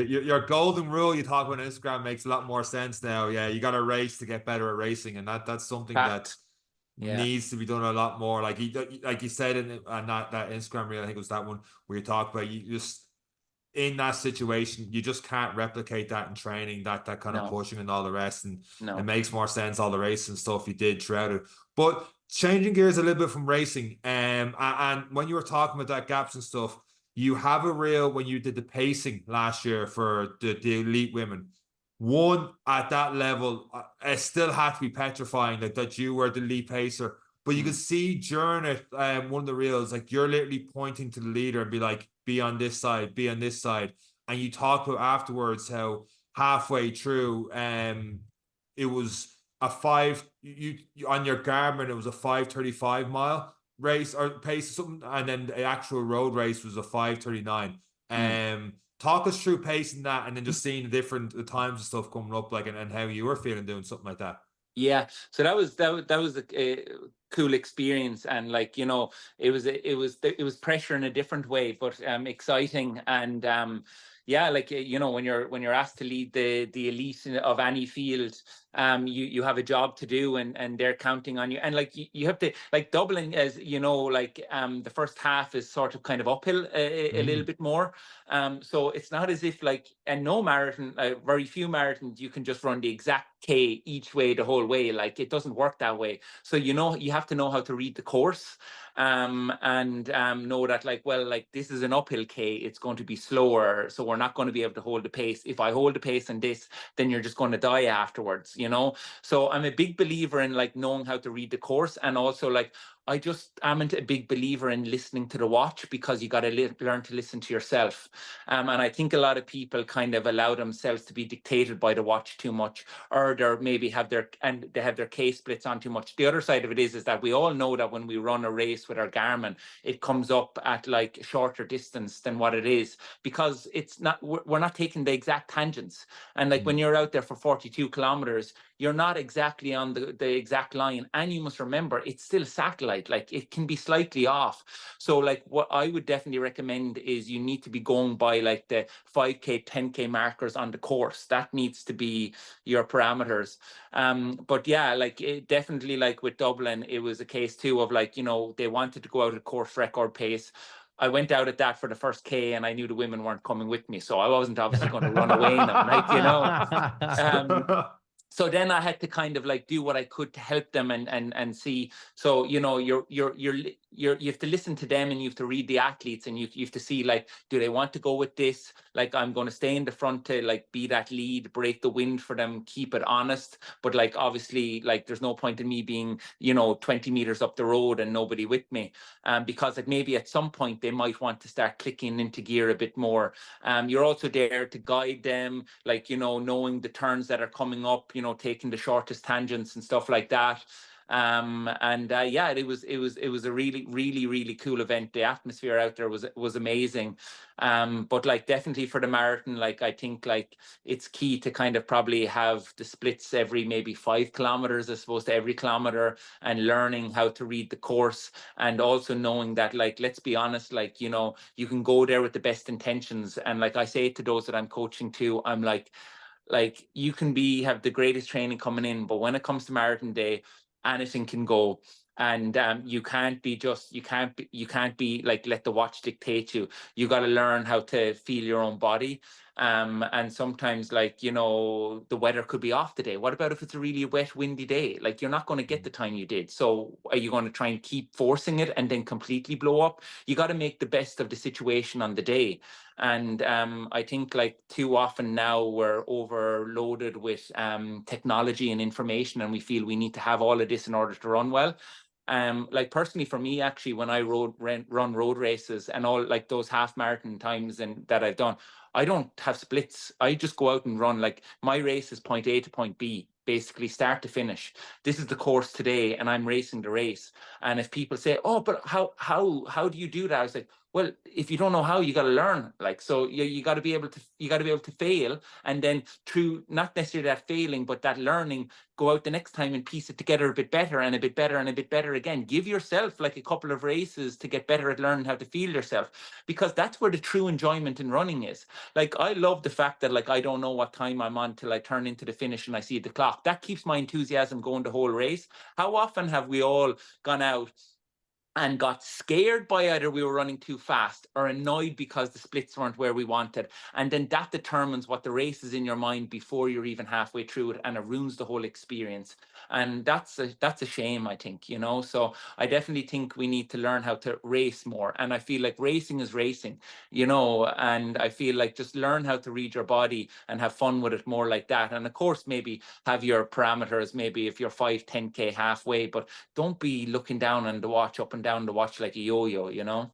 your golden rule you talk about on Instagram makes a lot more sense now. Yeah, you got to race to get better at racing, and that's something that Fact. Yeah. needs to be done a lot more. Like you said in that Instagram reel, I think it was that one where you talk about you just in that situation, you just can't replicate that in training, that kind of No. pushing and all the rest. And it No. makes more sense, all the racing stuff you did throughout it. But changing gears a little bit from racing, and when you were talking about that gaps and stuff, you have a reel when you did the pacing last year for the elite women. One, at that level, it still had to be petrifying that you were the lead pacer. But you could see during it, one of the reels, like you're literally pointing to the leader and be like, be on this side, be on this side. And you talk about afterwards how halfway through, it was a you on your Garmin, it was a 5:35 mile race or pace or something, and then the actual road race was a 5:39. Talk us through pacing that and then just seeing the times and stuff coming up, like, and how you were feeling doing something like that. Yeah, so that was a cool experience, and like, you know, it was pressure in a different way, but exciting. And yeah, like, you know, when you're asked to lead the elite of any field, you have a job to do, and they're counting on you. And like, you have to, like, Dublin, as you know, like, the first half is sort of kind of uphill a little bit more. So it's not as if, like, and no marathon, very few marathons, you can just run the exact K each way the whole way. Like, it doesn't work that way. So, you know, you have to know how to read the course, and know that, like, well, like, this is an uphill K, it's going to be slower, so we're not going to be able to hold the pace. If I hold the pace in this, then you're just going to die afterwards, you know. So I'm a big believer in, like, knowing how to read the course, and also, like, I just am a big believer in listening to the watch, because you got to learn to listen to yourself. And I think a lot of people kind of allow themselves to be dictated by the watch too much, or they maybe have their K splits on too much. The other side of it is that we all know that when we run a race with our Garmin, it comes up at, like, shorter distance than what it is, because we're not taking the exact tangents. And, like, when you're out there for 42 kilometers, you're not exactly on the exact line, and you must remember it's still satellite, like, it can be slightly off. So, like, what I would definitely recommend is you need to be going by, like, the 5K 10K markers on the course. That needs to be your parameters. But yeah, like, it definitely, like, with Dublin, it was a case too of, like, you know, they wanted to go out at course record pace. I went out at that for the first K, and I knew the women weren't coming with me, so I wasn't obviously going to run away in them, like, you know. So then I had to kind of, like, do what I could to help them and see. So, you know, you have to listen to them, and you have to read the athletes, and you have to see, like, do they want to go with this? Like, I'm going to stay in the front to, like, be that lead, break the wind for them, keep it honest. But, like, obviously, like, there's no point in me being, you know, 20 meters up the road and nobody with me, because, like, maybe at some point they might want to start clicking into gear a bit more. You're also there to guide them, like, you know, knowing the turns that are coming up, you know, taking the shortest tangents and stuff like that. Yeah, it was a really cool event. The atmosphere out there was amazing. But, like, definitely for the marathon, like, I think, like, it's key to kind of probably have the splits every maybe 5 kilometers as opposed to every kilometer, and learning how to read the course, and also knowing that, like, let's be honest, like, you know, you can go there with the best intentions, and, like, I say to those that I'm coaching to, I'm like, you can have the greatest training coming in, but when it comes to marathon day, anything can go. And you can't be like, let the watch dictate you. You got to learn how to feel your own body. And sometimes, like, you know, the weather could be off today. What about if it's a really wet, windy day? Like, you're not going to get the time you did. So are you going to try and keep forcing it and then completely blow up? You got to make the best of the situation on the day. And I think, like, too often now we're overloaded with technology and information, and we feel we need to have all of this in order to run well. Like, personally, for me, actually, when I run road races and all, like, those half marathon times and that I've done, I don't have splits. I just go out and run. Like, my race is point A to point B, basically start to finish. This is the course today, and I'm racing the race. And if people say, "Oh, but how do you do that?" I was like, Well, if you don't know how, you got to learn. Like, so you got to be able to fail, and then through not necessarily that failing, but that learning, go out the next time and piece it together a bit better and a bit better and a bit better again. Give yourself like a couple of races to get better at learning how to feel yourself, because that's where the true enjoyment in running is. Like, I love the fact that like I don't know what time I'm on till I turn into the finish and I see the clock. That keeps my enthusiasm going the whole race. How often have we all gone out and got scared by either we were running too fast or annoyed because the splits weren't where we wanted? And then that determines what the race is in your mind before you're even halfway through it, and it ruins the whole experience. And that's a shame, I think, you know. So I definitely think we need to learn how to race more. And I feel like racing is racing, you know, and I feel like just learn how to read your body and have fun with it more like that. And of course, maybe have your parameters, maybe if you're 5, 10K halfway, but don't be looking down on the watch, up and down the watch like a yo-yo, you know?